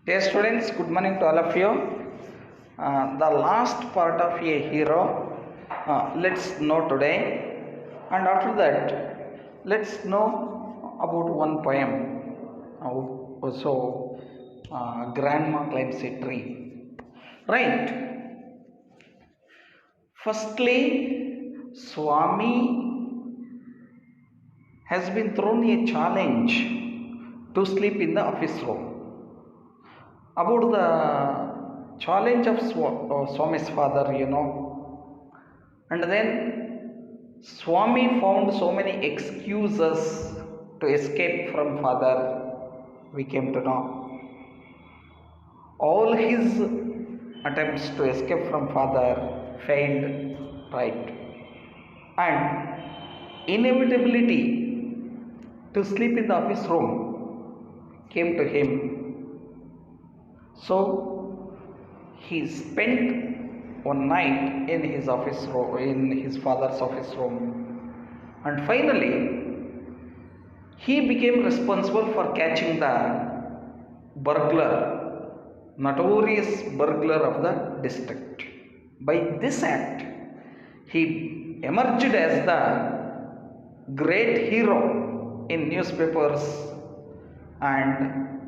Dear students, good morning to all of you. The last part of a hero, let's know today, and after that, let's know about one poem. Grandma climbs a tree. Right. Firstly, Swami has been thrown a challenge to sleep in the office room. About the challenge of Swami's father, and then Swami found so many excuses to escape from father. We came to know all his attempts to escape from father failed, right? And inevitability to sleep in the office room came to him. So he spent one night in his office room, in his father's office room, and finally he became responsible for catching the burglar, notorious burglar of the district. By this act, he emerged as the great hero in newspapers, and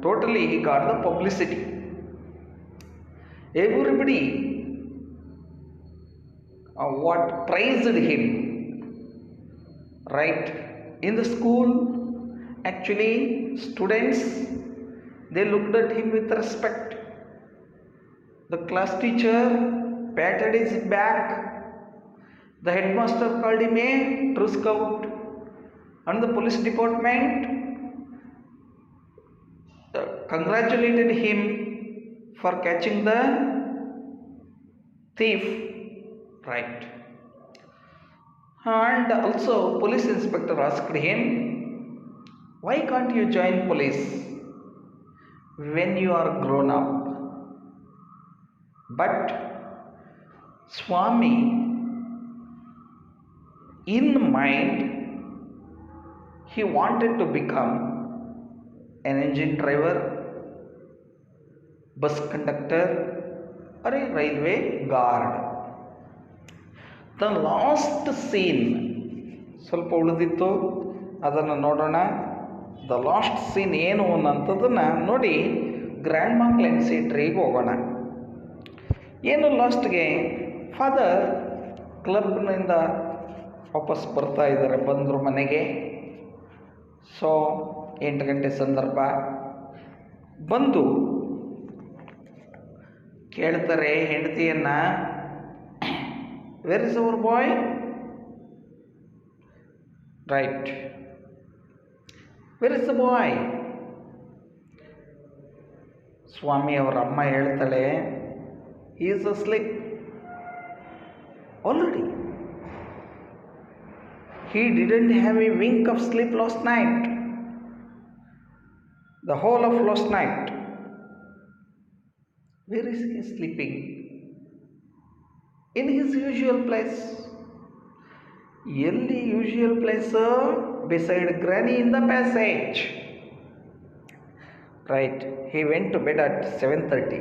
totally he got the publicity. Everybody what praised him, right? In the school, actually students, they looked at him with respect. The class teacher patted his back. The headmaster called him a true scout, and the police department congratulated him for catching the thief, right? And also police inspector asked him, why can't you join police when you are grown up? But Swami, in mind, he wanted to become an engine driver, bus conductor, or a railway guard. The last scene, ಸ್ವಲ್ಪ ಉಳಿದಿತ್ತು, ಅದನ್ನು ನೋಡೋಣ. The last scene ಏನು ಅನ್ನೋಂಥದ್ದನ್ನು ನೋಡಿ grand ಮಾ climbs A ಟ್ರೀಗೆ ಹೋಗೋಣ. ಏನು ಲಾಸ್ಟ್ಗೆ father ಕ್ಲಬ್ನಿಂದ ವಾಪಸ್ ಬರ್ತಾ ಇದ್ದಾರೆ, ಬಂದರು ಮನೆಗೆ. ಸೊ 8 ಗಂಟೆ ಸಂದರ್ಭ. ಬಂದು ಕೇಳ್ತಾರೆ ಹೆಂಡತಿಯನ್ನ, where is our boy, right, where is the boy? Swami ಅವರ ಅಮ್ಮ ಹೇಳ್ತಾಳೆ, he is asleep already. He didn't have a wink of sleep last night, the whole of last night. Where is he sleeping? In his usual place. Early usual place, beside granny in the passage. Right, he went to bed at 7:30.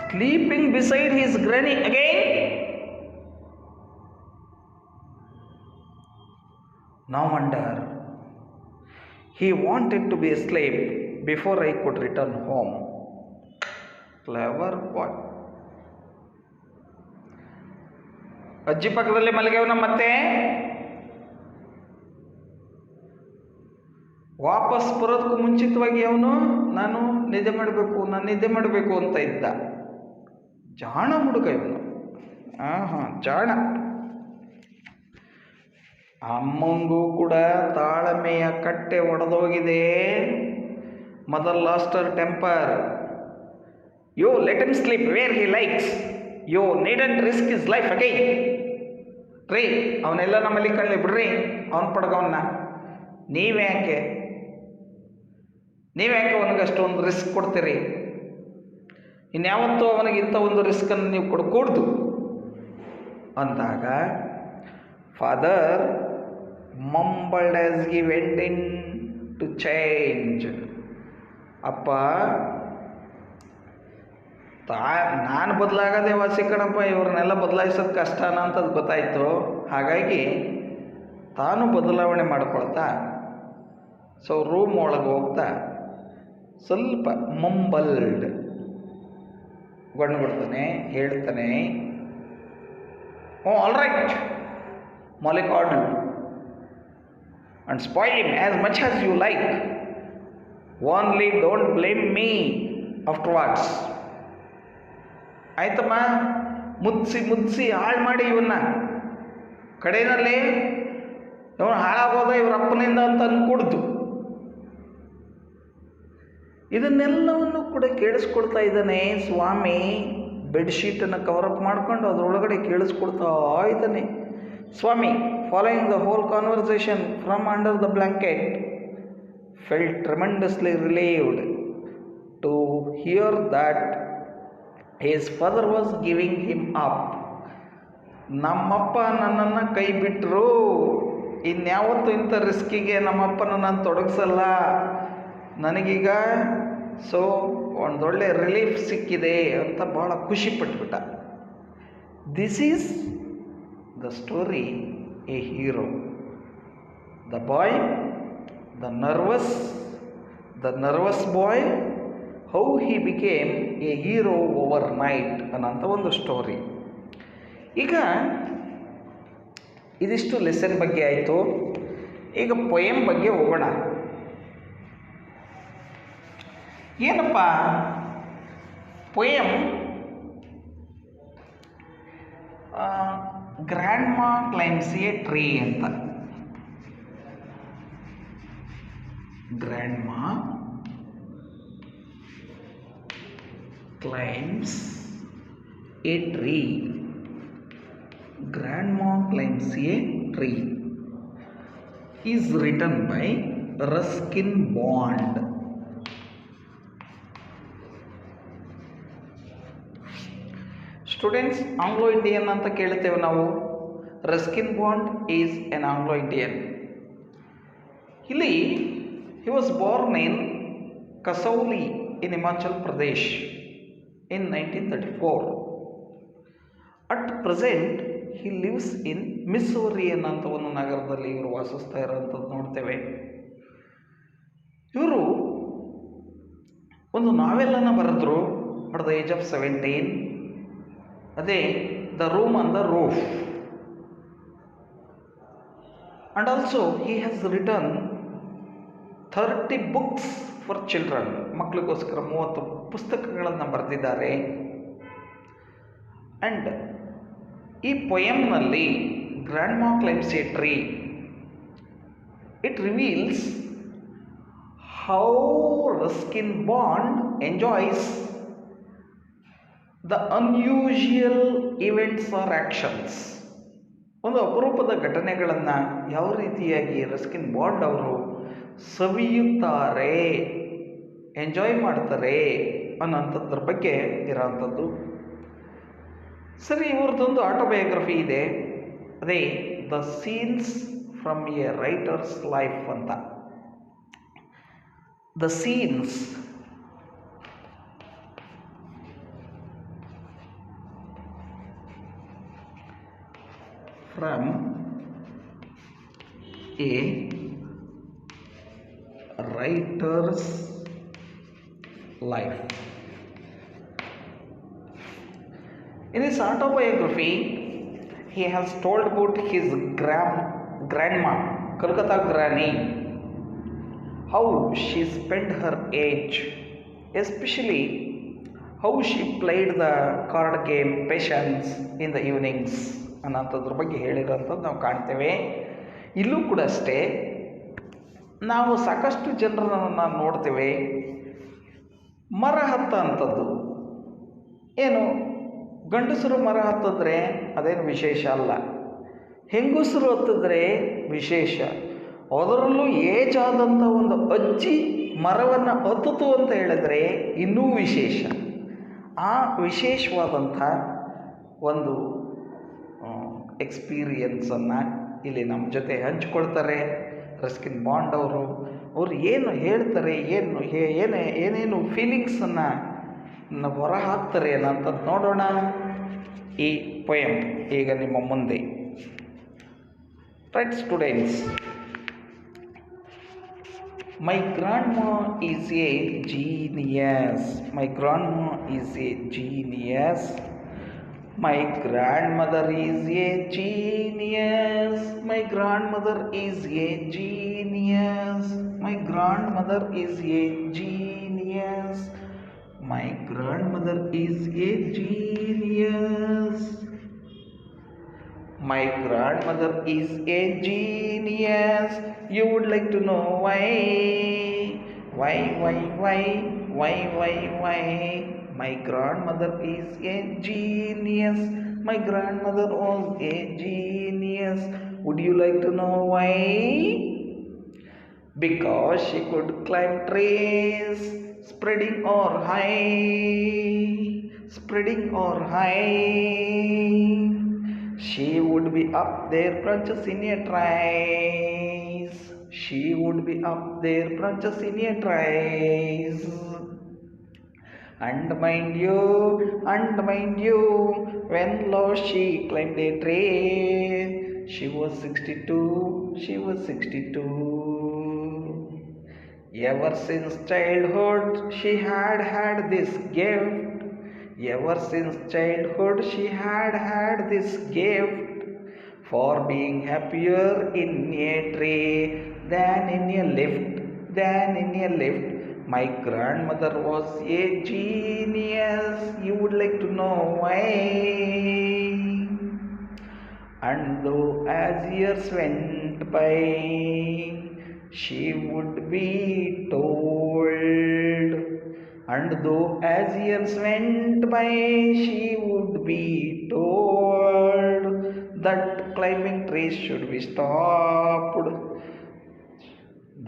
Sleeping beside his granny again? No wonder. He wanted to be asleep before I could return home. Clever boy. ಅಜ್ಜಿ ಪಕ್ಕದಲ್ಲಿ ಮಲಗ್ಯವನ, ಮತ್ತೆ ವಾಪಸ್ ಬರೋದಕ್ಕೂ ಮುಂಚಿತವಾಗಿ ಅವನು ನಾನು ನಿದ್ದೆ ಮಾಡಬೇಕು ಅಂತ ಇದ್ದ. ಜಾಣ ಹುಡುಗ ಇವನು. ಜಾಣ. ಅಮ್ಮಂಗೂ ಕೂಡ ತಾಳ್ಮೆಯ ಕಟ್ಟೆ ಒಡೆದೋಗಿದೆ. Mother lost her temper. You let him sleep where he likes. You needn't risk his life again. ರೀ, ಅವನೆಲ್ಲ ನಮ್ಮಲ್ಲಿ ಕಳ್ಳಿ ಬಿಡ್ರಿ, ಅವನ ಪಡ್ಗವನ್ನ. ನೀವ್ಯಾಕೆ ಅವನಿಗೆ ಅಷ್ಟೊಂದು ರಿಸ್ಕ್ ಕೊಡ್ತೀರಿ? ಇನ್ಯಾವತ್ತೂ ಅವನಿಗೆ ಇಂಥ ಒಂದು ರಿಸ್ಕನ್ನು ನೀವು ಕೊಡಕೂಡ್ದು ಅಂದಾಗ father mumbled as he went in to change. ಅಪ್ಪ ನಾನು ಬದಲಾಗದೆ ವಾಸಿ ಕಣಪ್ಪ, ಇವ್ರನ್ನೆಲ್ಲ ಬದಲಾಯಿಸೋದು ಕಷ್ಟನ ಅಂತದ್ದು ಗೊತ್ತಾಯಿತು. ಹಾಗಾಗಿ ತಾನು ಬದಲಾವಣೆ ಮಾಡ್ಕೊಳ್ತಾ ರೂಮ್ ಒಳಗೆ ಹೋಗ್ತಾ ಸ್ವಲ್ಪ ಮಂಬಲ್ಡ್ ಬಿಡ್ತಾನೆ, ಹೇಳ್ತಾನೆ, all right mollycoddle and spoil him as much as you like, only don't blame me afterwards. ಆಯ್ತಮ್ಮ, ಮುದ್ಸಿ ಹಾಳು ಮಾಡಿ ಇವನ್ನ, ಕಡೆಯಲ್ಲಿ ಇವನು ಹಾಳಾಗೋದ ಇವ್ರ ಅಪ್ಪನಿಂದ ಅಂತ ಅಂದ್ಕೊಡ್ತು. ಇದನ್ನೆಲ್ಲವನ್ನು ಕೂಡ ಕೇಳಿಸ್ಕೊಳ್ತಾ ಇದ್ದಾನೆ ಸ್ವಾಮಿ. ಬೆಡ್ಶೀಟನ್ನು ಕವರಪ್ ಮಾಡ್ಕೊಂಡು ಅದರೊಳಗಡೆ ಕೇಳಿಸ್ಕೊಳ್ತಾ ಇದ್ದಾನೆ Swami. Following the whole conversation from under the blanket, felt tremendously relieved to hear that his father was giving him up. ನಮ್ಮಪ್ಪ ನನ್ನನ್ನು ಕೈ ಬಿಟ್ಟರು, ಇನ್ಯಾವತ್ತೂ ಇಂಥ ರಿಸ್ಕಿಗೆ ನಮ್ಮಪ್ಪನ ನಾನು ತೊಡಗಿಸಲ್ಲ, ನನಗೀಗ ಒಂದೊಳ್ಳೆ ರಿಲೀಫ್ ಸಿಕ್ಕಿದೆ ಅಂತ ಭಾಳ ಖುಷಿ ಪಟ್ಬಿಟ್ಟ. This is the story a hero. The boy, the nervous boy, how he became a hero overnight ಅನ್ನೋಂಥ ಒಂದು ಸ್ಟೋರಿ. ಈಗ ಇದಿಷ್ಟು ಲೆಸನ್ ಬಗ್ಗೆ ಆಯಿತು. ಈಗ ಪೊಯಮ್ ಬಗ್ಗೆ ಹೋಗೋಣ. ಏನಪ್ಪ ಪೊಯಮ್? ಗ್ರ್ಯಾಂಡ್ ಮಾ ಕ್ಲೈಮ್ಸ್ ಎ ಟ್ರೀ ಅಂತ. ಗ್ರ್ಯಾಂಡ್ ಮಾ climbs a tree. Grandma climbs a tree is written by Ruskin Bond. Students, Anglo-Indian ಅಂತ ಕೇಳ್ತೇವೆ ನಾವು. Ruskin bond is N Anglo-Indian. ಇಲ್ಲಿ he was born in Kasauli in Himachal Pradesh in 1934. At present he lives in Missouri ಅನ್ನೋಂಥ ಒಂದು ನಗರದಲ್ಲಿ ಇವರು ವಾಸಿಸ್ತಾ ಇರೋಂಥದ್ದು ನೋಡ್ತೇವೆ. ಇವರು ಒಂದು ನಾವೆಲ್ಲನ್ನು ಬರೆದ್ರು ಅಟ್ ದ ಏಜ್ ಆಫ್ 17. ಅದೇ the room on the roof. And also he has written 30 books for children. ಮಕ್ಕಳಿಗೋಸ್ಕರ 30 ಪುಸ್ತಕಗಳನ್ನು ಬರೆದಿದ್ದಾರೆ. ಆ್ಯಂಡ್ ಈ ಪೊಯಮ್ನಲ್ಲಿ grandma climbs a tree, it reveals how Ruskin Bond enjoys the unusual events or actions. ಒಂದು ಅಪರೂಪದ ಘಟನೆಗಳನ್ನು ಯಾವ ರೀತಿಯಾಗಿ ರಸ್ಕಿನ್ ಬಾಂಡ್ ಅವರು ಸವಿಯುತ್ತಾರೆ, ಎಂಜಾಯ್ ಮಾಡ್ತಾರೆ ಅನ್ನೋಂಥದ್ರ ಬಗ್ಗೆ ಇರೋಂಥದ್ದು. ಸರಿ, ಇವ್ರದ್ದೊಂದು ಆಟೋಬಯೋಗ್ರಫಿ ಇದೆ, ಅದೇ the scenes from a writer's life ಅಂತ. The scenes from a writer's life. In his autobiography, he has told about his grandma, Kolkata granny, how she spent her age, especially how she played the card game Patience in the evenings ಅನ್ನೋಂಥದ್ರ ಬಗ್ಗೆ ಹೇಳಿರೋಂಥದ್ದು ನಾವು ಕಾಣ್ತೇವೆ. ಇಲ್ಲೂ ಕೂಡ ಅಷ್ಟೇ, ನಾವು ಸಾಕಷ್ಟು ಜನರನ್ನು ನೋಡ್ತೇವೆ ಮರ ಹತ್ತ ಅಂಥದ್ದು. ಏನು, ಗಂಡಸರು ಮರ ಹತ್ತಿದ್ರೆ ಅದೇನು ವಿಶೇಷ ಅಲ್ಲ, ಹೆಂಗಸರು ಹತ್ತಿದ್ರೆ ವಿಶೇಷ. ಅದರಲ್ಲೂ ಏಜ್ ಆದಂಥ ಒಂದು ಅಜ್ಜಿ ಮರವನ್ನು ಹತ್ತಿತು ಅಂತ ಹೇಳಿದ್ರೆ ಇನ್ನೂ ವಿಶೇಷ. ಆ ವಿಶೇಷವಾದಂಥ ಒಂದು ಎಕ್ಸ್ಪೀರಿಯನ್ಸನ್ನು ಇಲ್ಲಿ ನಮ್ಮ ಜೊತೆ ಹಂಚ್ಕೊಳ್ತಾರೆ ರಸ್ಕಿನ್ ಬಾಂಡ್ ಅವರು. ಅವ್ರು ಏನು ಹೇಳ್ತಾರೆ, ಏನೇನು ಫೀಲಿಂಗ್ಸನ್ನು ಹೊರ ಹಾಕ್ತಾರೆ ಅನ್ನೋಂಥದ್ದು ನೋಡೋಣ ಈ ಪೊಯಮ್ ಈಗ ನಿಮ್ಮ ಮುಂದೆ. Right students, my grandma is a genius. My grandma is a genius. My grandmother is a genius. My grandmother is a genius. My grandmother is a genius. My grandmother is a genius. My grandmother is a genius. You would like to know why? Why? My grandmother is a genius. My grandmother was a genius. Would you like to know why? Because she could climb trees, spreading or high. She would be up there, branches in a trees. She would be up there, branches in a trees. And mind you, when last she climbed a tree, she was 62. Ever since childhood, she had this gift. Ever since childhood, she had this gift for being happier in a tree than in a lift. My grandmother was a genius. You would like to know why? And though as years went by, she would be told. And though as years went by, she would be told that climbing trees should be stopped.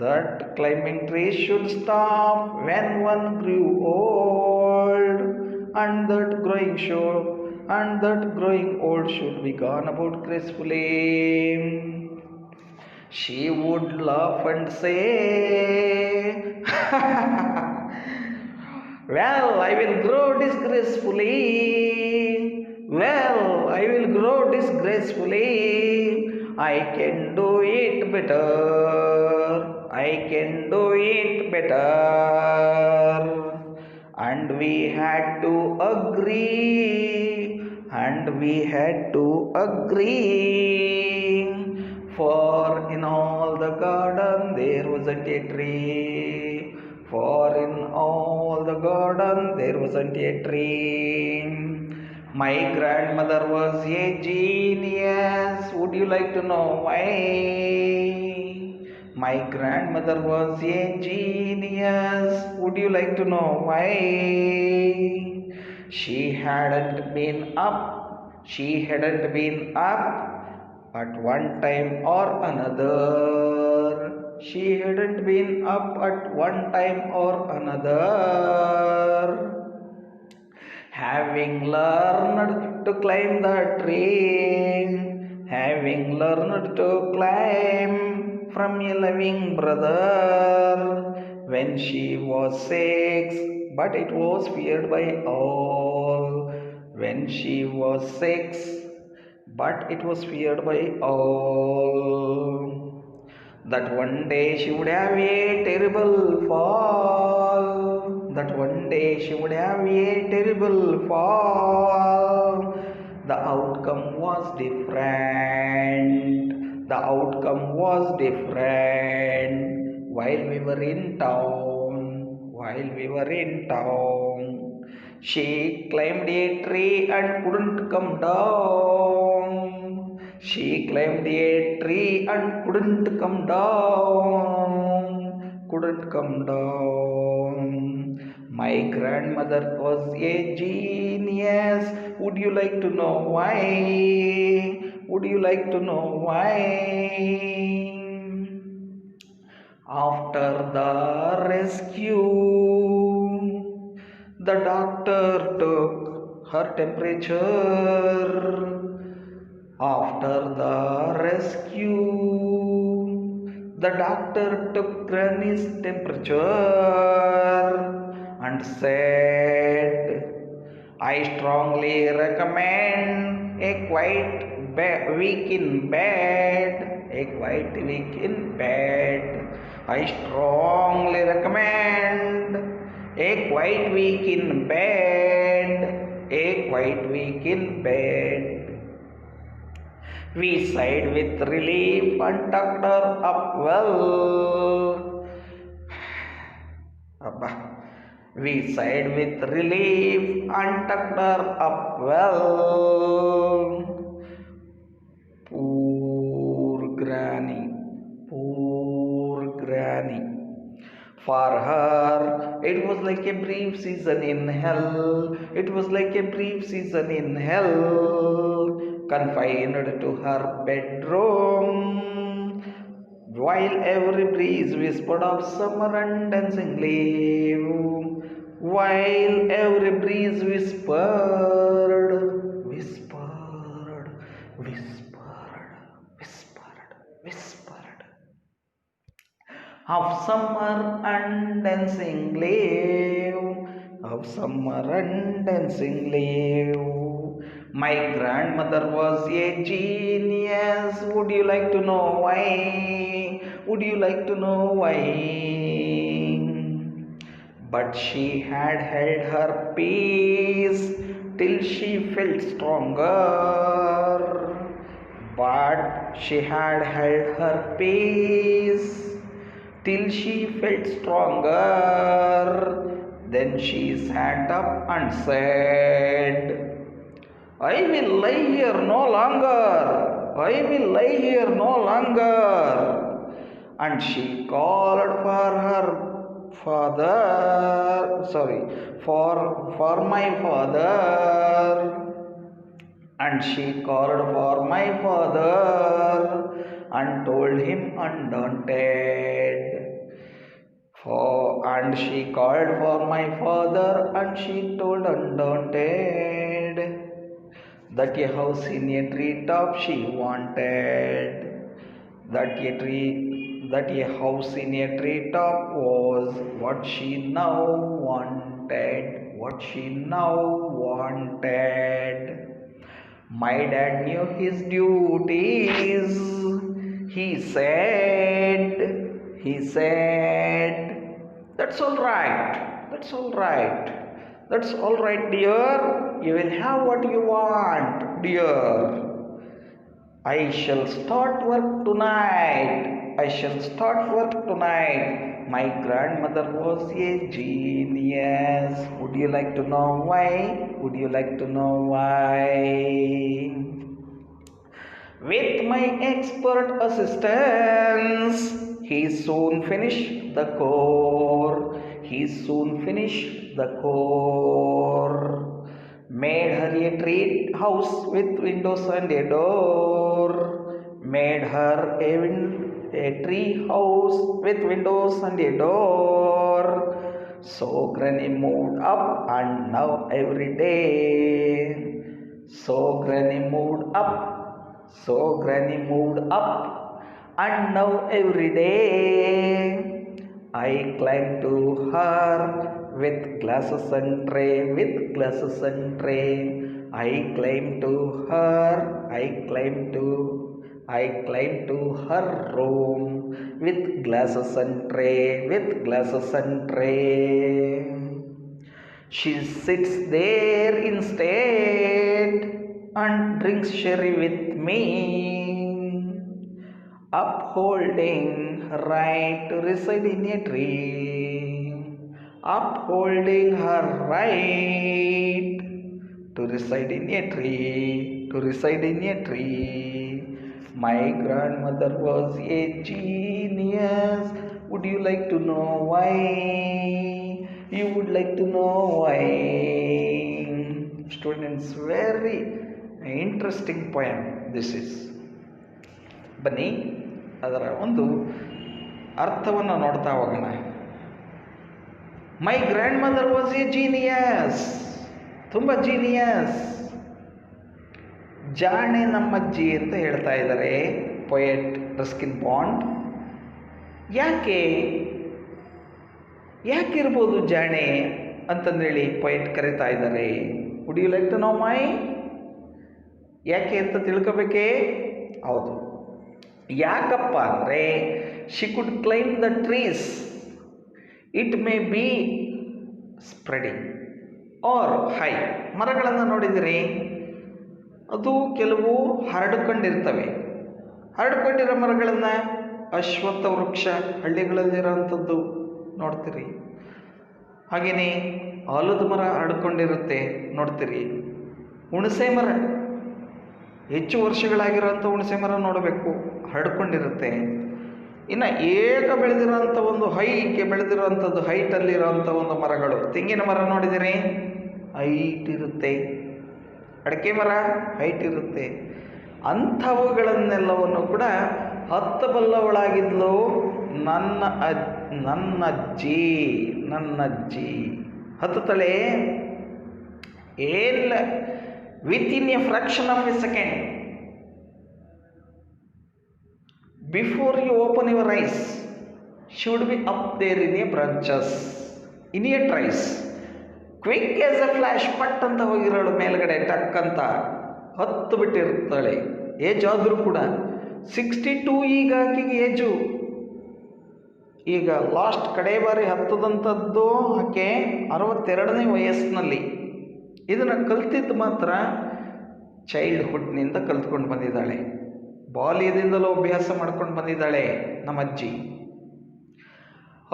That climbing trees should stop when one grew old, and that growing old should be gone about gracefully. She would laugh and say, well, I will grow disgracefully. I can do it better. And we had to agree. For in all the garden there wasn't a tree. My grandmother was a genius. Would you like to know why? My grandmother was a genius. Would you like to know why? She hadn't been up at one time or another. Having learned to climb the tree, from a loving brother when she was 6, but it was feared by all. That one day she would have a terrible fall. The outcome was different. While we were in town. She climbed a tree and couldn't come down. My grandmother was a genius. Would you like to know why? After the rescue, the doctor took her temperature. The doctor took Granny's temperature and said, I strongly recommend a quiet week in bed. A quiet week in bed. I strongly recommend a quiet week in bed. A quiet week in bed. We sighed with relief and tucked her up well. Abba. We sighed with relief and tucked her up well. Poor Granny, poor Granny. For her, it was like a brief season in hell. It was like a brief season in hell. Confined to her bedroom, while every breeze whispered of summer and dancing leaf. While every breeze whispered, whispered, whispered, whispered, whispered of summer and dancing leaf, of summer and dancing leaf. My grandmother was a genius. Would you like to know why? Would you like to know why? But she had held her peace till she felt stronger. But she had held her peace till she felt stronger. Then she sat up and said, I will lie here no longer. I will lie here no longer. And she called for her father, for my father. And she called for my father and told him undaunted. And she called for my father and she told undaunted that a house in a treetop she wanted. That a house in a treetop was what she now wanted. What she now wanted. My dad knew his duties. He said, that's all right. That's all right. That's all right, dear. You will have what you want, dear. I shall start work tonight. I shall start work tonight. My grandmother was a genius. Would you like to know why? Would you like to know why? With my expert assistance, he soon finished the core. He soon finished the core. Made her a tree house with windows and a door. Made her a tree house with windows and a door. So Granny moved up and now every day. So Granny moved up. So Granny moved up and now every day I climb to her with glasses and tray, with glasses and tray. I climb to her, I climb to her room with glasses and tray, with glasses and tray. She sits there instead and drinks sherry with me, upholding her right to reside in a tree, upholding her right to reside in a tree, to reside in a tree. My grandmother was a genius. Would you like to know why? You would like to know why? Students, very interesting poem this is. ಬನ್ನಿ ಅದರ ಒಂದು ಅರ್ಥವನ್ನು ನೋಡ್ತಾ ಹೋಗೋಣ. My grandmother was a genius. ತುಂಬ genius. ಜಾಣೆ ನಮ್ಮಜ್ಜಿ ಅಂತ ಹೇಳ್ತಾ ಇದ್ದಾರೆ ಪೊಯೆಟ್ ರಸ್ಕಿನ್ ಬಾಂಡ್. ಯಾಕೆ ಯಾಕಿರ್ಬೋದು ಜಾಣೆ ಅಂತಂದೇಳಿ ಪೊಯಿಟ್ ಕರೀತಾ ಇದ್ದಾರೆ. Would you like to know my? ಯಾಕೆ ಅಂತ ತಿಳ್ಕೊಬೇಕೇ? ಹೌದು. ಯಾಕಪ್ಪ ಅಂದರೆ she could climb the trees, it may be spreading or high. ಮರಗಳನ್ನು ನೋಡಿದಿರಿ, ಅದು ಕೆಲವು ಹರಡ್ಕೊಂಡಿರ್ತವೆ. ಹರಡ್ಕೊಂಡಿರೋ ಮರಗಳನ್ನು ಅಶ್ವತ್ಥ ವೃಕ್ಷ ಹಳ್ಳಿಗಳಲ್ಲಿರೋವಂಥದ್ದು ನೋಡ್ತೀರಿ. ಹಾಗೆಯೇ ಆಲದ ಮರ ಹರಡ್ಕೊಂಡಿರುತ್ತೆ ನೋಡ್ತೀರಿ. ಹುಣಸೆ ಮರ, ಹೆಚ್ಚು ವರ್ಷಗಳಾಗಿರೋಂಥ ಹುಣಸೆ ಮರ ನೋಡಬೇಕು, ಹರಡ್ಕೊಂಡಿರುತ್ತೆ. ಇನ್ನು ಏಕ ಬೆಳೆದಿರೋಂಥ ಒಂದು ಹೈಗೆ ಬೆಳೆದಿರೋವಂಥದ್ದು, ಹೈಟಲ್ಲಿರೋವಂಥ ಒಂದು ಮರಗಳು, ತೆಂಗಿನ ಮರ ನೋಡಿದರೆ ಹೈಟ್ ಇರುತ್ತೆ, ಅಡಿಕೆ ಮರ ಹೈಟ್ ಇರುತ್ತೆ. ಅಂಥವುಗಳನ್ನೆಲ್ಲವನ್ನು ಕೂಡ ಹತ್ತಬಲ್ಲವಳಾಗಿದ್ಲು ನನ್ನಜ್ಜಿ ಹತ್ತುತ್ತಳೆ. ಏನ್ within a fraction of a second, before you open your eyes she would be up there in a branches in a trees, quick as a flash, ಪಟ್ ಅಂತ ಹೋಗಿರೋಳು ಮೇಲ್ಗಡೆ ಟಕ್ ಅಂತ ಹತ್ತು ಬಿಟ್ಟಿರ್ತಾಳೆ. ಏಜ್ ಆದರೂ ಕೂಡ 62 ಈಗ ಆಕೆಗೆ ಏಜು. ಈಗ ಲಾಸ್ಟ್ ಕಡೆ ಬಾರಿ ಹತ್ತದಂಥದ್ದು ಆಕೆ 62ನೇ ವಯಸ್ಸಿನಲ್ಲಿ. ಇದನ್ನು ಕಲ್ತಿದ್ದು ಮಾತ್ರ ಚೈಲ್ಡ್ಹುಡ್ನಿಂದ ಕಲ್ತ್ಕೊಂಡು ಬಂದಿದ್ದಾಳೆ, ಬಾಲ್ಯದಿಂದಲೂ ಅಭ್ಯಾಸ ಮಾಡ್ಕೊಂಡು ಬಂದಿದ್ದಾಳೆ ನಮ್ಮ ಅಜ್ಜಿ.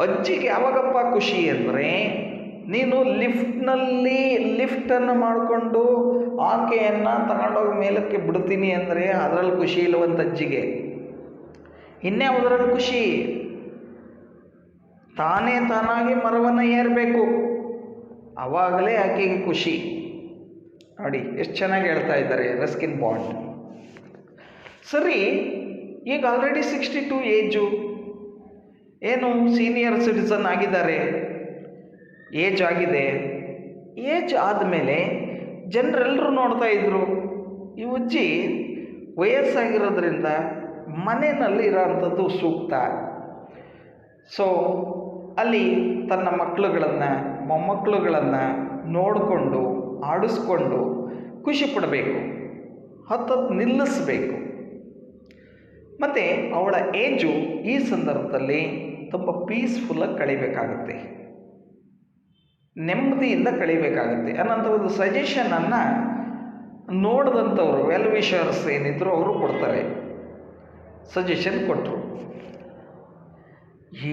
ಅಜ್ಜಿಗೆ ಯಾವಾಗಪ್ಪ ಖುಷಿ ಅಂದರೆ, ನೀನು ಲಿಫ್ಟನ್ನು ಮಾಡಿಕೊಂಡು ಆಕೆಯನ್ನು ತಗೊಂಡೋಗಿ ಮೇಲಕ್ಕೆ ಬಿಡ್ತೀನಿ ಅಂದರೆ ಅದರಲ್ಲಿ ಖುಷಿ ಇಲ್ಲವಂತ ಅಜ್ಜಿಗೆ. ಇನ್ಯಾವುದರಲ್ಲಿ ಖುಷಿ? ತಾನಾಗಿ ಮರವನ್ನು ಏರಬೇಕು, ಆವಾಗಲೇ ಆಕೆಗೆ ಖುಷಿ. ನೋಡಿ ಎಷ್ಟು ಚೆನ್ನಾಗಿ ಹೇಳ್ತಾ ಇದ್ದಾರೆ ರಸ್ಕಿನ್ ಬಾಂಡ್. ಸರಿ, ಈಗ ಆಲ್ರೆಡಿ 62 ಏಜು, ಏನು ಸೀನಿಯರ್ ಸಿಟಿಸನ್ ಆಗಿದ್ದಾರೆ, ಏಜ್ ಆಗಿದೆ. ಏಜ್ ಆದಮೇಲೆ ಜನರೆಲ್ಲರೂ ನೋಡ್ತಾ ಇದ್ರು, ಈ ಅಜ್ಜಿ ವಯಸ್ಸಾಗಿರೋದ್ರಿಂದ ಮನೆಯಲ್ಲಿ ಇರೋವಂಥದ್ದು ಸೂಕ್ತ. ಸೊ ಅಲ್ಲಿ ತನ್ನ ಮಕ್ಕಳುಗಳನ್ನು ಮೊಮ್ಮಕ್ಕಳುಗಳನ್ನು ನೋಡಿಕೊಂಡು ಆಡಿಸ್ಕೊಂಡು ಖುಷಿ ಪಡಬೇಕು, ಹತ್ತತ್ತು ನಿಲ್ಲಿಸಬೇಕು. ಮತ್ತು ಅವಳ ಏಜು ಈ ಸಂದರ್ಭದಲ್ಲಿ ತುಂಬ ಪೀಸ್ಫುಲ್ಲಾಗಿ ಕಳಿಬೇಕಾಗುತ್ತೆ, ನೆಮ್ಮದಿಯಿಂದ ಕಳಿಬೇಕಾಗುತ್ತೆ ಅನ್ನೋಂಥ ಒಂದು ಸಜೆಷನನ್ನು ನೋಡಿದಂಥವ್ರು ವೆಲ್ ವಿಷರ್ಸ್ ಏನಿದ್ರು ಅವರು ಕೊಡ್ತಾರೆ. ಸಜೆಷನ್ ಕೊಟ್ಟರು.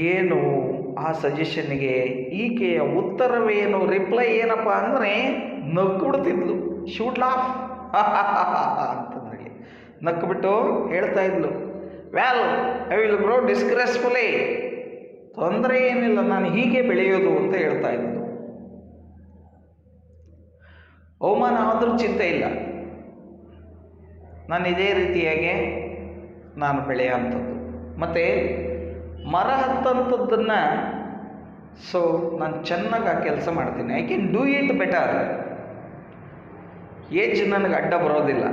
ಏನು ಆ ಸಜೆಷನ್ಗೆ ಈಕೆಯ ಉತ್ತರವೇನು, ರಿಪ್ಲೈ ಏನಪ್ಪ ಅಂದರೆ ನಕ್ಬಿಡ್ತಿದ್ಲು. ಶೂಡ್ ಲಾಫ್ ಅಂತಂದ್ರೆ ನಕ್ಬಿಟ್ಟು ಹೇಳ್ತಾ ಇದ್ಲು, ವೆಲ್ ಐ ವಿಲ್ ಗ್ರೋ ಡಿಸ್ಗ್ರೇಸ್ಫುಲಿ, ತೊಂದರೆ ಏನಿಲ್ಲ, ನಾನು ಹೀಗೆ ಬೆಳೆಯೋದು ಅಂತ ಹೇಳ್ತಾ ಇದ್ಲು. ಅವಮಾನ ಆದರೂ ಚಿಂತೆ ಇಲ್ಲ, ನಾನು ಇದೇ ರೀತಿಯಾಗಿ ನಾನು ಬೆಳೆಯೋಂಥದ್ದು. ಮತ್ತು ಮರ ಹತ್ತಂಥದ್ದನ್ನು ಸೊ ನಾನು ಚೆನ್ನಾಗಿ ಆ ಕೆಲಸ ಮಾಡ್ತೀನಿ, I can do it better. Age ನನಗೆ ಅಡ್ಡ ಬರೋದಿಲ್ಲ,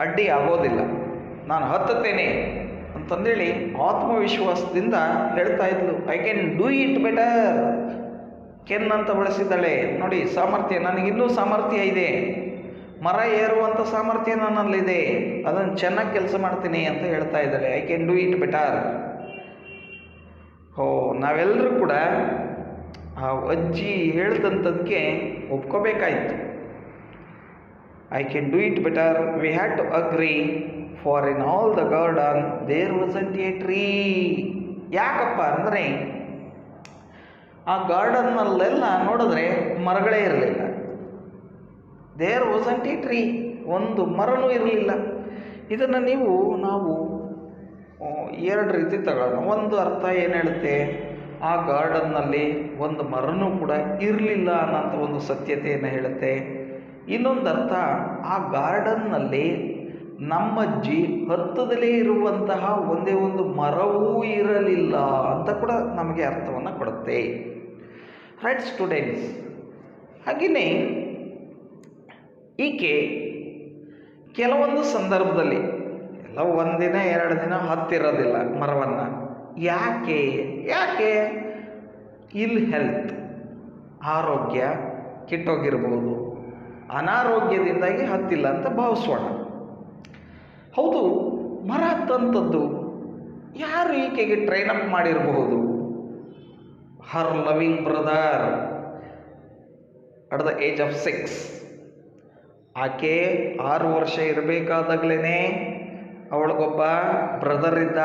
ಅಡ್ಡಿ ಆಗೋದಿಲ್ಲ, ನಾನು ಹತ್ತುತ್ತೇನೆ ಅಂತಂದೇಳಿ ಆತ್ಮವಿಶ್ವಾಸದಿಂದ ಹೇಳ್ತಾ ಇದ್ಲು. I can do it better. Ken ಅಂತ ಬಳಸಿದ್ದಾಳೆ ನೋಡಿ, ಸಾಮರ್ಥ್ಯ, ನನಗಿನ್ನೂ ಸಾಮರ್ಥ್ಯ ಇದೆ, ಮರ ಏರುವಂಥ ಸಾಮರ್ಥ್ಯ ನನ್ನಲ್ಲಿದೆ, ಅದನ್ನು ಚೆನ್ನಾಗಿ ಕೆಲಸ ಮಾಡ್ತೀನಿ ಅಂತ ಹೇಳ್ತಾ ಇದ್ದಾಳೆ. I can do it better. ನಾವೆಲ್ಲರೂ ಕೂಡ ಆ ಅಜ್ಜಿ ಹೇಳ್ದಂಥದ್ದಕ್ಕೆ ಒಪ್ಕೋಬೇಕಾಯಿತು. I can do it better. We had to agree, for in all the garden there wasn't a tree. ಯಾಕಪ್ಪ ಅಂದರೆ ಆ ಗಾರ್ಡನ್ನಲ್ಲೆಲ್ಲ ನೋಡಿದ್ರೆ ಮರಗಳೇ ಇರಲಿಲ್ಲ. ದೇರ್ ವಾಸಂಟ್ ಎ ಟ್ರೀ, ಒಂದು ಮರನೂ ಇರಲಿಲ್ಲ. ಇದನ್ನು ನಾವು ಎರಡು ರೀತಿ ತಗೊಳ್ಳೋಣ. ಒಂದು ಅರ್ಥ ಏನು ಹೇಳುತ್ತೆ, ಆ ಗಾರ್ಡನ್ನಲ್ಲಿ ಒಂದು ಮರನೂ ಕೂಡ ಇರಲಿಲ್ಲ ಅನ್ನೋಂಥ ಒಂದು ಸತ್ಯತೆಯನ್ನು ಹೇಳುತ್ತೆ. ಇನ್ನೊಂದು ಅರ್ಥ, ಆ ಗಾರ್ಡನ್ನಲ್ಲಿ ನಮ್ಮಜ್ಜಿ ಹತ್ತದಲ್ಲೇ ಇರುವಂತಹ ಒಂದೇ ಒಂದು ಮರವೂ ಇರಲಿಲ್ಲ ಅಂತ ಕೂಡ ನಮಗೆ ಅರ್ಥವನ್ನು ಕೊಡುತ್ತೆ. Right students? ಹಾಗೆಯೇ ಈಕೆ ಕೆಲವೊಂದು ಸಂದರ್ಭದಲ್ಲಿ ಎಲ್ಲ ಒಂದಿನ ಎರಡು ದಿನ ಹತ್ತಿರೋದಿಲ್ಲ ಮರವನ್ನು, ಯಾಕೆ ಯಾಕೆ ಇಲ್ ಹೆಲ್ತ್, ಆರೋಗ್ಯ ಕೆಟ್ಟೋಗಿರ್ಬೋದು, ಅನಾರೋಗ್ಯದಿಂದಾಗಿ ಹತ್ತಿಲ್ಲ ಅಂತ ಭಾವಿಸೋಣ. ಹೌದು, ಮರ ಹತ್ತಂಥದ್ದು ಯಾರು ಈಕೆಗೆ ಟ್ರೈನ್ ಅಪ್ ಮಾಡಿರಬಹುದು? Her loving brother at the age of 6. ಆಕೆ 6 ವರ್ಷ ಇರಬೇಕಾದಾಗಲೇ ಅವಳಿಗೊಬ್ಬ ಬ್ರದರ್ ಇದ್ದ,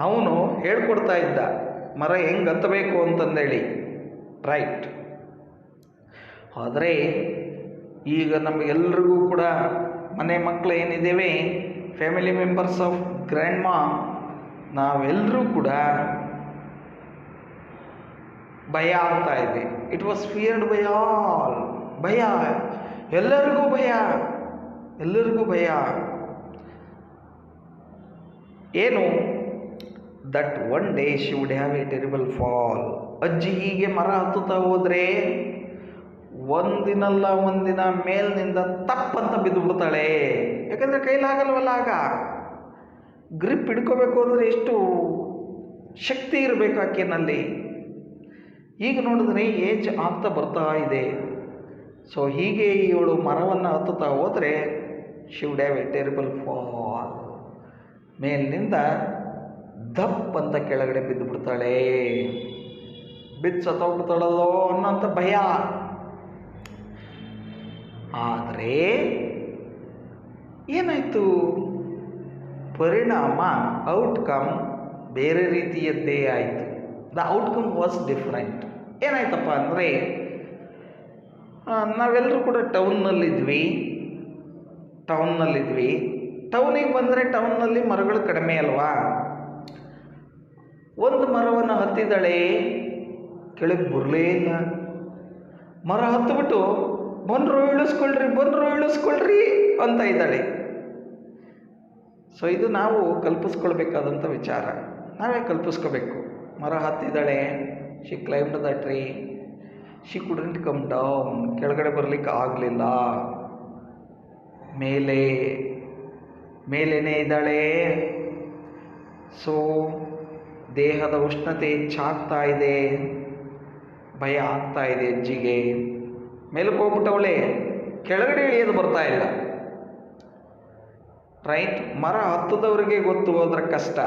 ಅವನು ಹೇಳ್ಕೊಡ್ತಾ ಇದ್ದ ಮರ ಹೆಂಗೆ ಹತ್ತಬೇಕು ಅಂತಂದೇಳಿ. ರೈಟ್. ಆದರೆ ಈಗ ನಮಗೆಲ್ರಿಗೂ ಕೂಡ ಮನೆ ಮಕ್ಕಳು ಏನಿದ್ದೇವೆ, ಫ್ಯಾಮಿಲಿ ಮೆಂಬರ್ಸ್ ಆಫ್ ಗ್ರ್ಯಾಂಡ್ ಮಾ, ನಾವೆಲ್ಲರೂ ಕೂಡ ಭಯ ಆಗ್ತಾ ಇದೆ. It was feared by all. ಭಯ, ಎಲ್ಲರಿಗೂ ಭಯ, ಎಲ್ಲರಿಗೂ ಭಯ. ಏನು? That one day she would have A terrible fall. ಅಜ್ಜಿ ಹೀಗೆ ಮರ ಹತ್ತುತ್ತಾ ಹೋದರೆ ಒಂದಿನಲ್ಲ ಒಂದಿನ ಮೇಲಿನಿಂದ ತಪ್ಪಂತ ಬಿದ್ದು ಬಿಡ್ತಾಳೆ. ಯಾಕಂದರೆ ಕೈಲಾಗಲ್ವಲ್ಲ, ಆಗ ಗ್ರಿಪ್ ಹಿಡ್ಕೋಬೇಕು ಅಂದರೆ ಎಷ್ಟು ಶಕ್ತಿ ಇರಬೇಕು ಆಕೆನಲ್ಲಿ. ಈಗ ನೋಡಿದ್ರೆ ಏಜ್ ಆಗ್ತಾ ಬರ್ತಾ ಇದೆ. ಸೊ ಹೀಗೆ ಇವಳು ಮರವನ್ನು ಹತ್ತುತ್ತಾ ಹೋದರೆ she would have A terrible fall. ಮೇಲಿನಿಂದ ದಪ್ ಅಂತ ಕೆಳಗಡೆ ಬಿದ್ದು ಬಿಡ್ತಾಳೆ, ಬಿದ್ದು ಸತ್ತೋಗ್ಬಿಡ್ತಾಳಲ್ಲೋ ಅನ್ನೋಂಥ ಭಯ. ಆದರೆ ಏನಾಯಿತು? ಪರಿಣಾಮ, ಔಟ್ಕಮ್ ಬೇರೆ ರೀತಿಯದ್ದೇ ಆಯಿತು. The outcome was different. ಏನಾಯ್ತಪ್ಪ ಅಂದರೆ, ನಾವೆಲ್ಲರೂ ಕೂಡ ಟೌನ್ನಲ್ಲಿದ್ವಿ. ಟೌನಿಗೆ ಬಂದರೆ ಟೌನ್ನಲ್ಲಿ ಮರಗಳು ಕಡಿಮೆ ಅಲ್ವಾ. ಒಂದು ಮರವನ್ನು ಹತ್ತಿದ್ದಾಳೆ, ಕೆಳಗೆ ಬರಲೇ ಇಲ್ಲ. ಮರ ಹತ್ತಿಬಿಟ್ಟು ಬಂದರು ಇಳಿಸ್ಕೊಳ್ರಿ ಅಂತ ಇದ್ದಾಳೆ. ಸೊ ಇದು ನಾವು ಕಲ್ಪಿಸ್ಕೊಳ್ಬೇಕಾದಂಥ ವಿಚಾರ, ನಾವೇ ಕಲ್ಪಿಸ್ಕೋಬೇಕು. ಮರ ಹತ್ತಿದ್ದಾಳೆ, she climbed the tree, she couldn't come down, ಕೆಳಗಡೆ ಬರಲಿಕ್ಕೆ ಆಗಲಿಲ್ಲ. ಮೇಲೇನೇ ಇದ್ದಾಳೆ. ಸೊ ದೇಹದ ಉಷ್ಣತೆ ಹೆಚ್ಚಾಗ್ತಾ ಇದೆ, ಭಯ ಆಗ್ತಾ ಇದೆ ಅಜ್ಜಿಗೆ. ಮೇಲಕ್ಕೆ ಹೋಗ್ಬಿಟ್ಟವಳೆ, ಕೆಳಗಡೆ ಇಳಿಯೋದು ಬರ್ತಾ ಇಲ್ಲ. ರೈಟ್. ಮರ ಹತ್ತದವರಿಗೆ ಗೊತ್ತು ಅದರ ಕಷ್ಟ.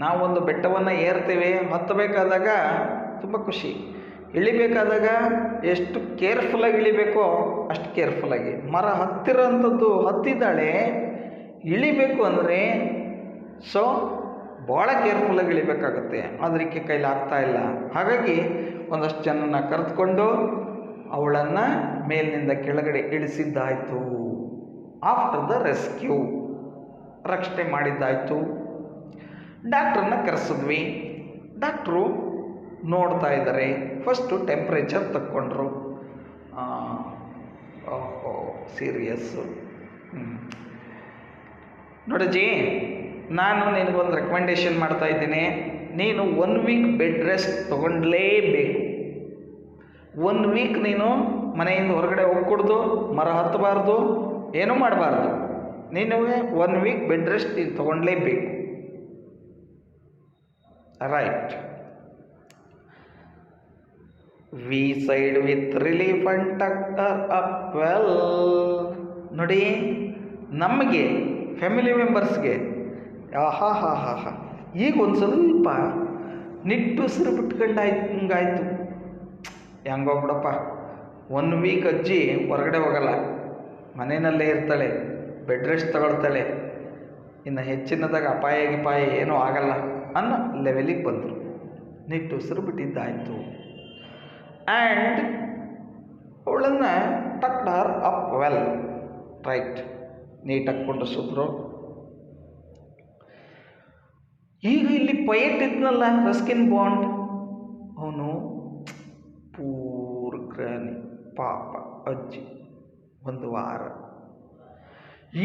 ನಾವೊಂದು ಬೆಟ್ಟವನ್ನು ಏರ್ತೇವೆ, ಹತ್ತಬೇಕಾದಾಗ ತುಂಬ ಖುಷಿ, ಇಳಿಬೇಕಾದಾಗ ಎಷ್ಟು ಕೇರ್ಫುಲ್ಲಾಗಿ ಇಳಿಬೇಕೋ ಅಷ್ಟು ಕೇರ್ಫುಲ್ಲಾಗಿ. ಮರ ಹತ್ತಿದ್ದಾಳೆ, ಇಳಿಬೇಕು ಅಂದರೆ ಸೊ ಭಾಳ ಕೇರ್ಫುಲ್ಲಾಗಿ ಇಳಿಬೇಕಾಗುತ್ತೆ. ಅದಕ್ಕೆ ಕೈಲಿ ಆಗ್ತಾ ಇಲ್ಲ. ಹಾಗಾಗಿ ಒಂದಷ್ಟು ಜನನ ಕರೆದುಕೊಂಡು ಅವಳನ್ನು ಮೇಲಿನಿಂದ ಕೆಳಗಡೆ ಇಳಿಸಿದ್ದಾಯಿತು. ಆಫ್ಟರ್ ದ ರೆಸ್ಕ್ಯೂ, ರಕ್ಷಣೆ ಮಾಡಿದ್ದಾಯಿತು. ಡಾಕ್ಟ್ರನ್ನ ಕರೆಸಿದ್ವಿ. ಡಾಕ್ಟ್ರು ನೋಡ್ತಾ ಇದ್ದಾರೆ. ಫಸ್ಟು ಟೆಂಪ್ರೇಚರ್ ತಕ್ಕೊಂಡ್ರು. ಓಹೋ, ಸೀರಿಯಸ್ಸು. ನೋಡಜ್ಜಿ, ನಾನು ನಿನಗೊಂದು ರೆಕಮೆಂಡೇಶನ್ ಮಾಡ್ತಾ ಇದ್ದೀನಿ. ನೀನು 1 ವೀಕ್ ಬೆಡ್ ರೆಸ್ಟ್ ತೊಗೊಂಡ್ಲೇಬೇಕು. 1 ವೀಕ್ ನೀನು ಮನೆಯಿಂದ ಹೊರಗಡೆ ಹೋಗ್ಕೊಡ್ದು, ಮರ ಹತ್ತಬಾರ್ದು, ಏನೂ ಮಾಡಬಾರ್ದು. ನೀನು 1 ವೀಕ್ ಬೆಡ್ ರೆಸ್ಟ್ ನೀನು ತೊಗೊಂಡ್ಲೇಬೇಕು. Right. We sighed with relief and tucked her up. ನೋಡಿ, ನಮಗೆ ಫ್ಯಾಮಿಲಿ ಮೆಂಬರ್ಸ್ಗೆ ಈಗ ಒಂದು ಸ್ವಲ್ಪ ನಿಟ್ಟುಸಿರು ಹಿಂಗಾಯ್ತು. ಹೆಂಗೋ ಬಿಡಪ್ಪ, 1 ವೀಕ್ ಅಜ್ಜಿ ಹೊರಗಡೆ ಹೋಗಲ್ಲ, ಮನೆಯಲ್ಲೇ ಇರ್ತಾಳೆ, ಬೆಡ್ ರೆಸ್ಟ್ ತಗೊಳ್ತಾಳೆ, ಇನ್ನು ಹೆಚ್ಚಿನದಾಗ ಅಪಾಯ ಏನೂ ಆಗಲ್ಲ ಅನ್ನೋ ಲೆವೆಲಿಗೆ ಬಂದರು. ನಿಟ್ಟುಸಿರು ಬಿಟ್ಟಿದ್ದಾಯಿತು. ಆ್ಯಂಡ್ ಅವಳನ್ನು ಟಕ್ಡರ್ ಅಪ್ ವೆಲ್. ರೈಟ್. ನೀಟಾಗಿ ಕುಂಡಿಸಿದ್ರು. ಈಗ ಇಲ್ಲಿ ಪೊಯೆಟ್ ಇದ್ನಲ್ಲ, ರಸ್ಕಿನ್ ಬಾಂಡ್, ಅವನು ಪೂರ್ ಗ್ರಾನಿ, ಪಾಪ ಅಜ್ಜಿ 1 ವಾರ.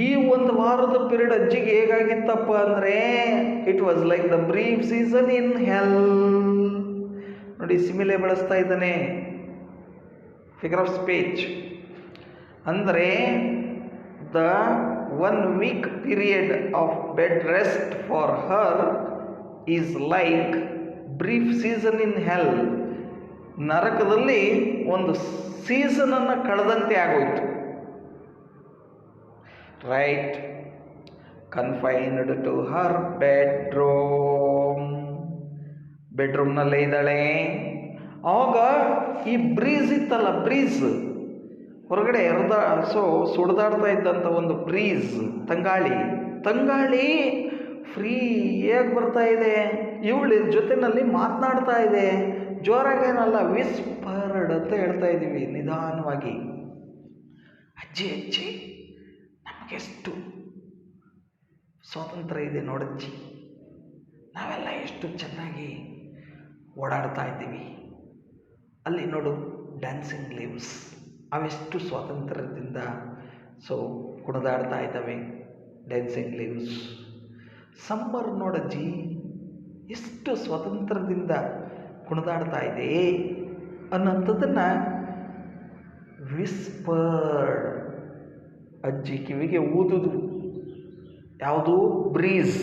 ಈ 1 ವಾರದ ಪೀರಿಯಡ್ ಅಜ್ಜಿಗೆ ಹೇಗಾಗಿತ್ತಪ್ಪ ಅಂದರೆ, it was like the brief season in hell. ನೋಡಿ, ಸಿಮಿಲೆ ಬಳಸ್ತಾ ಇದ್ದಾನೆ, ಫಿಗರ್ ಆಫ್ ಸ್ಪೀಚ್. ಅಂದರೆ the 1 week period of bed rest for her is like brief season in hell. ನರಕದಲ್ಲಿ ಒಂದು ಸೀಸನನ್ನು ಕಳೆದಂತೆ ಆಗೋಯ್ತು. ರೈಟ್. ಕನ್ಫೈನ್ಡ್ ಟು ಹರ್ ಬೆಡ್ರೂಮ್ನಲ್ಲೇ ಇದ್ದಾಳೆ. ಆವಾಗ ಈ ಬ್ರೀಸ್ ಇತ್ತಲ್ಲ, ಬ್ರೀಸ್ ಹೊರಗಡೆ ಸುಡಿದಾಡ್ತಾ ಇದ್ದಂಥ ಒಂದು ಬ್ರೀಸ್, ತಂಗಾಳಿ ಫ್ರೀಯಾಗಿ ಬರ್ತಾ ಇದೆ. ಇವಳ ಜೊತೆಯಲ್ಲಿ ಮಾತನಾಡ್ತಾ ಇದೆ. ಜೋರಾಗೇನಲ್ಲ, ವಿಸ್ಪರ್ಡ್ ಅಂತ ಹೇಳ್ತಾ ಇದ್ದೀವಿ ನಿಧಾನವಾಗಿ. ಅಜ್ಜಿ ನಮಗೆಷ್ಟು ಸ್ವಾತಂತ್ರ್ಯ ಇದೆ ನೋಡಜ್ಜಿ, ನಾವೆಲ್ಲ ಎಷ್ಟು ಚೆನ್ನಾಗಿ ಓಡಾಡ್ತಾ ಇದ್ದೀವಿ. ಅಲ್ಲಿ ನೋಡು ಡ್ಯಾನ್ಸಿಂಗ್ ಲೀವ್ಸ್, ಅವೆಷ್ಟು ಸ್ವಾತಂತ್ರ್ಯದಿಂದ ಕುಣಿದಾಡ್ತಾ ಇದ್ದಾವೆ. Dancing leaves. ಸಮ್ಮರ್ ನೋಡಜ್ಜಿ ಎಷ್ಟು ಸ್ವಾತಂತ್ರ್ಯದಿಂದ ಕುಣಿದಾಡ್ತಾ ಇದೆ ಅನ್ನೋಂಥದ್ದನ್ನು ವಿಸ್ಪರ್ಡ್, ಅಜ್ಜಿ ಕಿವಿಗೆ ಊದುದು. ಯಾವುದು? Breeze.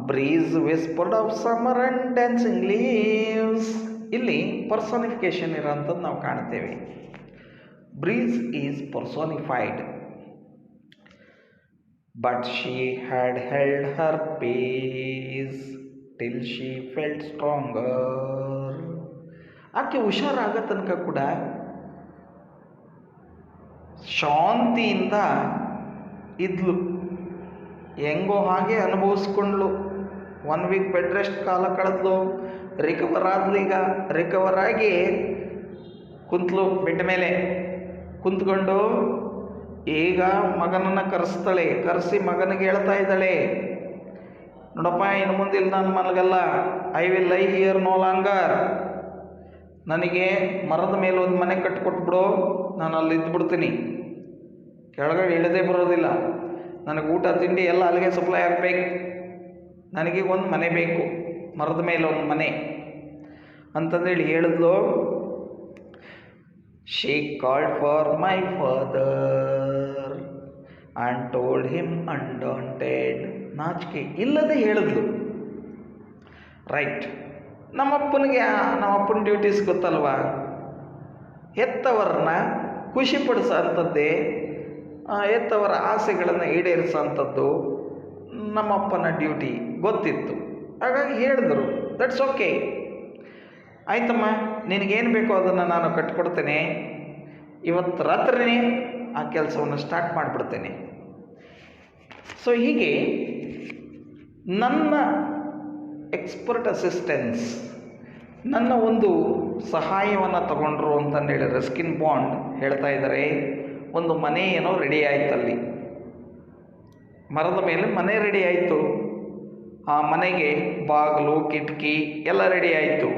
Breeze whispered of summer and dancing leaves. ಇಲ್ಲಿ ಪರ್ಸೋನಿಫಿಕೇಶನ್ ಇರೋಂಥದ್ದು ನಾವು ಕಾಣ್ತೇವೆ. Breeze is personified. But she had held her peace till she felt stronger. ಆಕೆ ಹುಷಾರಾಗೋ ತನಕ ಕೂಡ ಶಾಂತಿಯಿಂದ ಇದ್ಲು. ಹೆಂಗೋ ಹಾಗೆ ಅನುಭವಿಸ್ಕೊಂಡ್ಲು. 1 ವೀಕ್ ಬೆಡ್ ರೆಸ್ಟ್ ಕಾಲ ಕಳೆದ್ಲು. ರಿಕವರ್ ಆಗಿ ಕುಂತ್ಲು. ಬೆಡ್ ಮೇಲೆ ಕುಂತ್ಕೊಂಡು ಈಗ ಮಗನನ್ನು ಕರೆಸಿ ಮಗನಿಗೆ ಹೇಳ್ತಾ ಇದ್ದಾಳೆ, ನೋಡಪ್ಪ, ಇನ್ನು ಮುಂದಿಲ್ಲ ನಾನು ಮಲಗಲ್ಲ. I will lie here no longer. ನನಗೆ ಮರದ ಮೇಲೆ ಒಂದು ಮನೆ ಕಟ್ಟಿಕೊಟ್ಬಿಡು, ನಾನು ಅಲ್ಲಿ ಇದ್ದುಬಿಡ್ತೀನಿ. ಕೆಳಗಡೆ ಇಳದೇ ಬರೋದಿಲ್ಲ. ನನಗೆ ಊಟ ತಿಂಡಿ ಎಲ್ಲ ಅಲ್ಲಿಗೆ ಸಪ್ಲೈ ಆಗಬೇಕು. ನನಗೆ ಒಂದು ಮನೆ ಬೇಕು, ಮರದ ಮೇಲೆ ಒಂದು ಮನೆ ಅಂತಂದೇಳಿ ಹೇಳಿದ್ಲು. She called for my father and told him undaunted. ನಾಚಿಕೆ ಇಲ್ಲದೆ ಹೇಳಿದ್ಲು. ರೈಟ್. ನಮ್ಮಪ್ಪನ ಡ್ಯೂಟೀಸ್ ಗೊತ್ತಲ್ವಾ? ಹೆತ್ತವರನ್ನ ಖುಷಿಪಡಿಸೋ ಅಂಥದ್ದೇ, ಹೆತ್ತವರ ಆಸೆಗಳನ್ನು ಈಡೇರಿಸೋಂಥದ್ದು ನಮ್ಮಪ್ಪನ ಡ್ಯೂಟಿ ಗೊತ್ತಿತ್ತು. ಹಾಗಾಗಿ ಹೇಳಿದ್ರು, ದಟ್ಸ್ ಓಕೆ, ಆಯ್ತಮ್ಮ, ನಿನಗೇನು ಬೇಕೋ ಅದನ್ನು ನಾನು ಕಟ್ಕೊಡ್ತೇನೆ. ಇವತ್ತು ರಾತ್ರಿನೇ ಆ ಕೆಲಸವನ್ನು ಸ್ಟಾರ್ಟ್ ಮಾಡಿಬಿಡ್ತೇನೆ. ಹೀಗೆ ನನ್ನ ಎಕ್ಸ್ಪರ್ಟ್ ಅಸಿಸ್ಟೆನ್ಸ್, ನನ್ನ ಒಂದು ಸಹಾಯವನ್ನು ತಗೊಂಡ್ರು ಅಂತಂದೇಳಿ ರಸ್ಕಿನ್ ಬಾಂಡ್ ಹೇಳ್ತಾ ಇದ್ದಾರೆ. ಒಂದು ಮನೆ ಏನೋ ರೆಡಿ ಆಯ್ತಲ್ಲಿ, ಮರದ ಮೇಲೆ ಮನೆ ರೆಡಿ ಆಯಿತು. ಆ ಮನೆಗೆ ಬಾಗಿಲು ಕಿಟಕಿ ಎಲ್ಲ ರೆಡಿ ಆಯಿತು.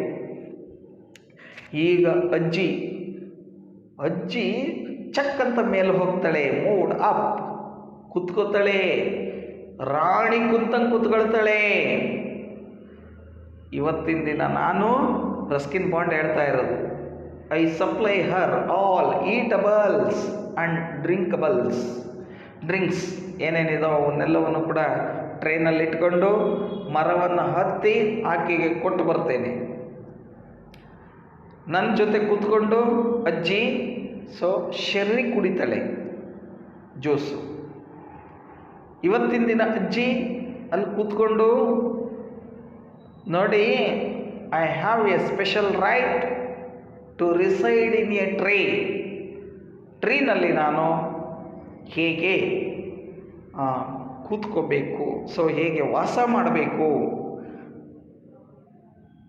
ಈಗ ಅಜ್ಜಿ ಚಕ್ ಅಂತ ಮೇಲೆ ಹೋಗ್ತಾಳೆ. ಮೂಡ್ ಅಪ್, ಕುತ್ಕೋತಾಳೆ. ರಾಣಿ ಕೂತ್ಕೊಳ್ತಾಳೆ. ಇವತ್ತಿನ ದಿನ ನಾನು ರಸ್ಕಿನ್ ಬಾಂಡ್ ಹೇಳ್ತಾ ಇರೋದು, I supply her all eatables and drinks ಏನೇನಿದಾವೆ ಅವನ್ನೆಲ್ಲವನ್ನು ಕೂಡ ಟ್ರೈನಲ್ಲಿ ಇಟ್ಕೊಂಡು ಮರವನ್ನು ಹತ್ತಿ ಆಕೆಗೆ ಕೊಟ್ಟು ಬರ್ತೇನೆ. ನನ್ನ ಜೊತೆ ಕೂತ್ಕೊಂಡು ಅಜ್ಜಿ ಶೆರ್ರಿ ಕುಡಿತಾಳೆ, ಜ್ಯೂಸು. ಇವತ್ತಿನ ದಿನ ಅಜ್ಜಿ ಅಲ್ಲಿ ಕೂತ್ಕೊಂಡು, ನೋಡಿ, I have a special right to reside in a ಟ್ರೀನಲ್ಲಿ ನಾನು ಹೇಗೆ ಕೂತ್ಕೋಬೇಕು, ಹೇಗೆ ವಾಸ ಮಾಡಬೇಕು,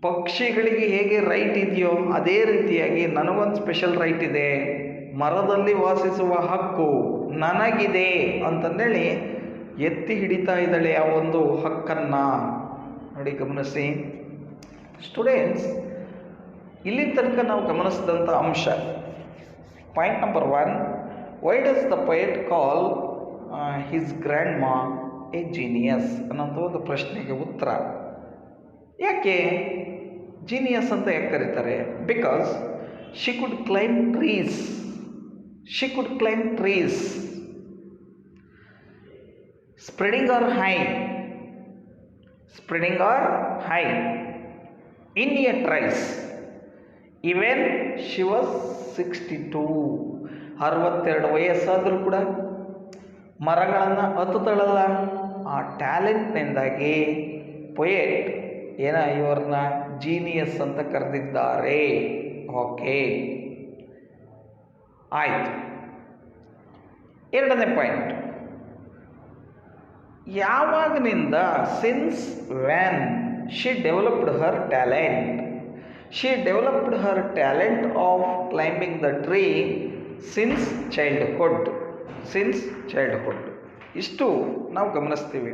ಪಕ್ಷಿಗಳಿಗೆ ಹೇಗೆ ರೈಟ್ ಇದೆಯೋ ಅದೇ ರೀತಿಯಾಗಿ ನನಗೊಂದು ಸ್ಪೆಷಲ್ ರೈಟ್ ಇದೆ. ಮರದಲ್ಲಿ ವಾಸಿಸುವ ಹಕ್ಕು ನನಗಿದೆ ಅಂತಂದೇಳಿ ಎತ್ತಿ ಹಿಡಿತಾ ಇದ್ದಾಳೆ ಆ ಒಂದು ಹಕ್ಕನ್ನು. ನೋಡಿ, ಗಮನಿಸಿ ಸ್ಟೂಡೆಂಟ್ಸ್, ಇಲ್ಲಿ ತನಕ ನಾವು ಗಮನಿಸಿದಂಥ ಅಂಶ. Point number 1, why does the poet call his grandma a genius ಅನ್ನೋಂಥ ಒಂದು ಪ್ರಶ್ನೆಗೆ ಉತ್ತರ. ಯಾಕೆ ಜೀನಿಯಸ್ ಅಂತ ಯಾಕೆ ಕರೀತಾರೆ? Because she could climb trees, spreading our high spreading her high in a trice. Even she was 62. 62 ವಯಸ್ಸಾದರೂ ಕೂಡ ಮರಗಳನ್ನು ಹತ್ತುತ್ತಳಲ್ಲ. ಆ ಟ್ಯಾಲೆಂಟ್ನಿಂದಾಗಿ ಪೊಯೆಟ್ ಇವ್ರನ್ನ ಜೀನಿಯಸ್ ಅಂತ ಕರೆದಿದ್ದಾರೆ. ಓಕೆ, ಆಯ್ತು. ಎರಡನೇ ಪಾಯಿಂಟ್, ಯಾವಾಗಿನಿಂದ, since van she developed Har talent. She developed Har talent of climbing the tree since childhood. ಇಷ್ಟು ನಾವು ಗಮನಿಸ್ತೀವಿ.